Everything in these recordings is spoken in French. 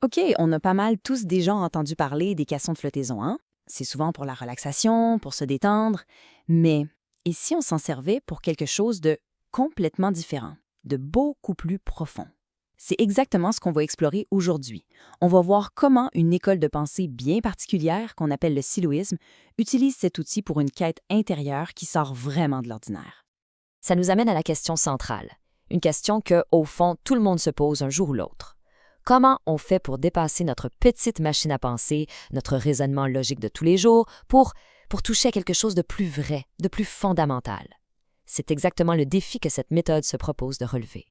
OK, on a pas mal tous déjà entendu parler des caissons de flottaison, hein? C'est souvent pour la relaxation, pour se détendre. Mais et si on s'en servait pour quelque chose de complètement différent, de beaucoup plus profond? C'est exactement ce qu'on va explorer aujourd'hui. On va voir comment une école de pensée bien particulière, qu'on appelle le siloïsme, utilise cet outil pour une quête intérieure qui sort vraiment de l'ordinaire. Ça nous amène à la question centrale, une question que, au fond, tout le monde se pose un jour ou l'autre. Comment on fait pour dépasser notre petite machine à penser, notre raisonnement logique de tous les jours, pour toucher à quelque chose de plus vrai, de plus fondamental? C'est exactement le défi que cette méthode se propose de relever.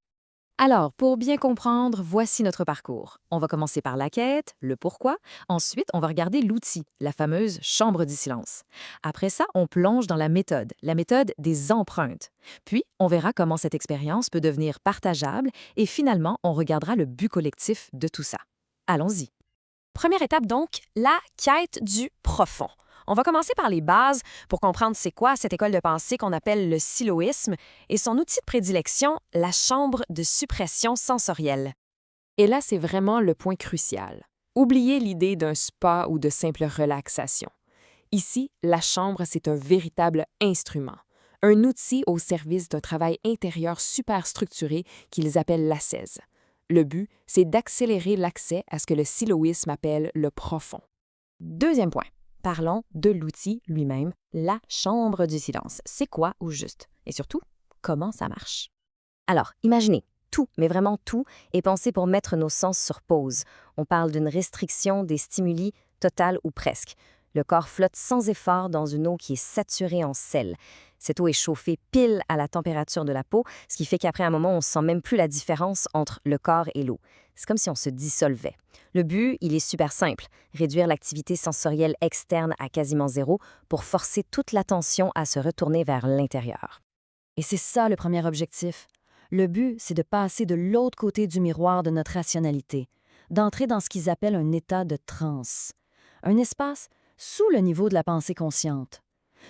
Alors, pour bien comprendre, voici notre parcours. On va commencer par la quête, le pourquoi. Ensuite, on va regarder l'outil, la fameuse chambre du silence. Après ça, on plonge dans la méthode des empreintes. Puis, on verra comment cette expérience peut devenir partageable et finalement, on regardera le but collectif de tout ça. Allons-y. Première étape donc, la quête du profond. On va commencer par les bases pour comprendre c'est quoi cette école de pensée qu'on appelle le siloïsme et son outil de prédilection, la chambre de suppression sensorielle. Et là, c'est vraiment le point crucial. Oubliez l'idée d'un spa ou de simple relaxation. Ici, la chambre, c'est un véritable instrument, un outil au service d'un travail intérieur super structuré qu'ils appellent l'ascèse. Le but, c'est d'accélérer l'accès à ce que le siloïsme appelle le profond. Deuxième point. Parlons de l'outil lui-même, la chambre du silence. C'est quoi au juste? Et surtout, comment ça marche? Alors, imaginez, tout, mais vraiment tout, est pensé pour mettre nos sens sur pause. On parle d'une restriction des stimuli totale ou presque. Le corps flotte sans effort dans une eau qui est saturée en sel. Cette eau est chauffée pile à la température de la peau, ce qui fait qu'après un moment, on ne sent même plus la différence entre le corps et l'eau. C'est comme si on se dissolvait. Le but, il est super simple, réduire l'activité sensorielle externe à quasiment zéro pour forcer toute l'attention à se retourner vers l'intérieur. Et c'est ça le premier objectif. Le but, c'est de passer de l'autre côté du miroir de notre rationalité, d'entrer dans ce qu'ils appellent un état de transe, un espace sous le niveau de la pensée consciente.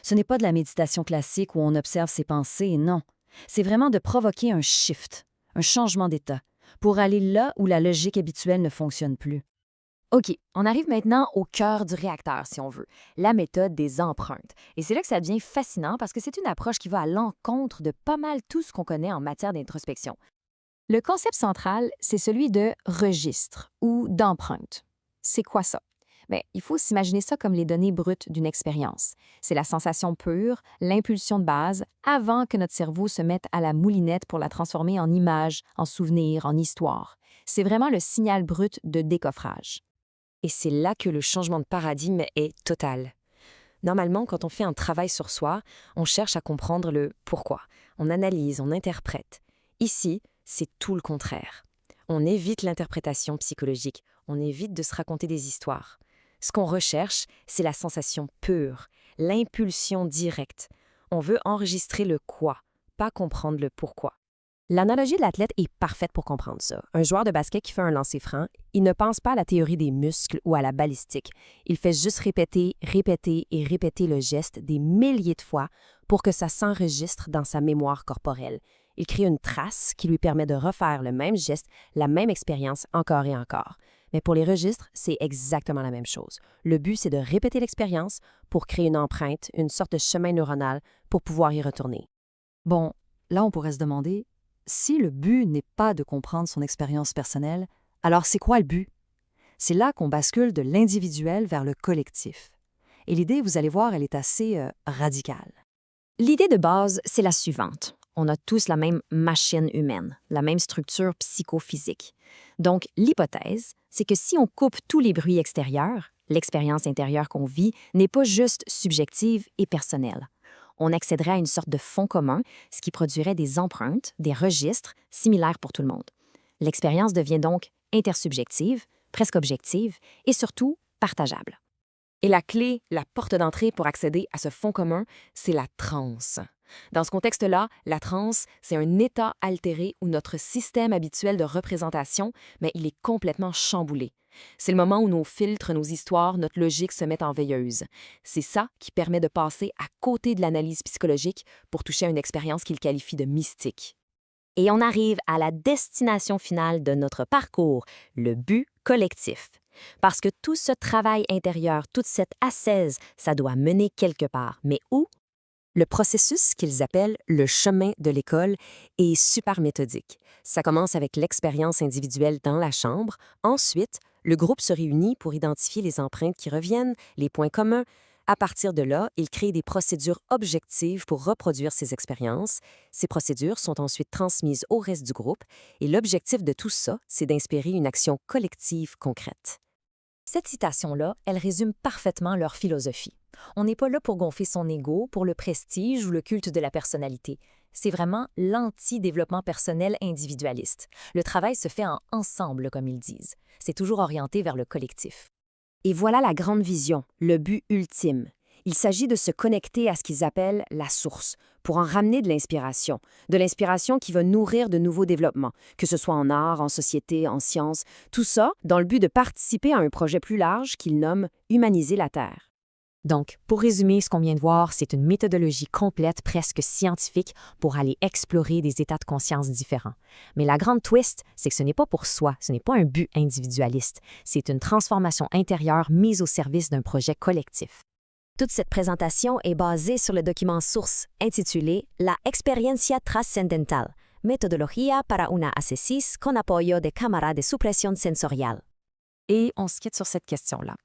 Ce n'est pas de la méditation classique où on observe ses pensées, non. C'est vraiment de provoquer un shift, un changement d'état, pour aller là où la logique habituelle ne fonctionne plus. OK, on arrive maintenant au cœur du réacteur, si on veut, la méthode des empreintes. Et c'est là que ça devient fascinant parce que c'est une approche qui va à l'encontre de pas mal tout ce qu'on connaît en matière d'introspection. Le concept central, c'est celui de registre ou d'empreinte. C'est quoi ça? Bien, il faut s'imaginer ça comme les données brutes d'une expérience. C'est la sensation pure, l'impulsion de base, avant que notre cerveau se mette à la moulinette pour la transformer en image, en souvenir, en histoire. C'est vraiment le signal brut de décoffrage. Et c'est là que le changement de paradigme est total. Normalement, quand on fait un travail sur soi, on cherche à comprendre le pourquoi. On analyse, on interprète. Ici, c'est tout le contraire. On évite l'interprétation psychologique, on évite de se raconter des histoires. Ce qu'on recherche, c'est la sensation pure, l'impulsion directe. On veut enregistrer le quoi, pas comprendre le pourquoi. L'analogie de l'athlète est parfaite pour comprendre ça. Un joueur de basket qui fait un lancer franc, il ne pense pas à la théorie des muscles ou à la balistique. Il fait juste répéter, répéter et répéter le geste des milliers de fois pour que ça s'enregistre dans sa mémoire corporelle. Il crée une trace qui lui permet de refaire le même geste, la même expérience encore et encore. Mais pour les registres, c'est exactement la même chose. Le but, c'est de répéter l'expérience pour créer une empreinte, une sorte de chemin neuronal pour pouvoir y retourner. Bon, là, on pourrait se demander, si le but n'est pas de comprendre son expérience personnelle, alors c'est quoi le but? C'est là qu'on bascule de l'individuel vers le collectif. Et l'idée, vous allez voir, elle est assez radicale. L'idée de base, c'est la suivante. On a tous la même machine humaine, la même structure psychophysique. Donc, l'hypothèse, c'est que si on coupe tous les bruits extérieurs, l'expérience intérieure qu'on vit n'est pas juste subjective et personnelle. On accéderait à une sorte de fond commun, ce qui produirait des empreintes, des registres similaires pour tout le monde. L'expérience devient donc intersubjective, presque objective et surtout partageable. Et la clé, la porte d'entrée pour accéder à ce fond commun, c'est la transe. Dans ce contexte-là, la transe, c'est un état altéré où notre système habituel de représentation, mais il est complètement chamboulé. C'est le moment où nos filtres, nos histoires, notre logique se mettent en veilleuse. C'est ça qui permet de passer à côté de l'analyse psychologique pour toucher à une expérience qu'il qualifie de mystique. Et on arrive à la destination finale de notre parcours, le but collectif. Parce que tout ce travail intérieur, toute cette ascèse, ça doit mener quelque part. Mais où? Le processus qu'ils appellent le chemin de l'école est super méthodique. Ça commence avec l'expérience individuelle dans la chambre. Ensuite, le groupe se réunit pour identifier les empreintes qui reviennent, les points communs. À partir de là, ils créent des procédures objectives pour reproduire ces expériences. Ces procédures sont ensuite transmises au reste du groupe et l'objectif de tout ça, c'est d'inspirer une action collective concrète. Cette citation-là, elle résume parfaitement leur philosophie. On n'est pas là pour gonfler son ego, pour le prestige ou le culte de la personnalité. C'est vraiment l'anti-développement personnel individualiste. Le travail se fait en ensemble, comme ils disent. C'est toujours orienté vers le collectif. Et voilà la grande vision, le but ultime. Il s'agit de se connecter à ce qu'ils appellent la source, pour en ramener de l'inspiration qui va nourrir de nouveaux développements, que ce soit en art, en société, en sciences, tout ça dans le but de participer à un projet plus large qu'ils nomment Humaniser la Terre. Donc, pour résumer ce qu'on vient de voir, c'est une méthodologie complète, presque scientifique, pour aller explorer des états de conscience différents. Mais la grande twist, c'est que ce n'est pas pour soi, ce n'est pas un but individualiste, c'est une transformation intérieure mise au service d'un projet collectif. Toute cette présentation est basée sur le document source intitulé La experiencia trascendental, metodología para una ascesis con apoyo de cámara de supresión sensorial. Et on se quitte sur cette question-là.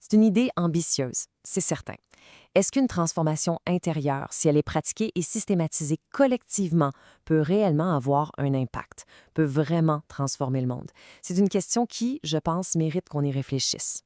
C'est une idée ambitieuse, c'est certain. Est-ce qu'une transformation intérieure, si elle est pratiquée et systématisée collectivement, peut réellement avoir un impact, peut vraiment transformer le monde? C'est une question qui, je pense, mérite qu'on y réfléchisse.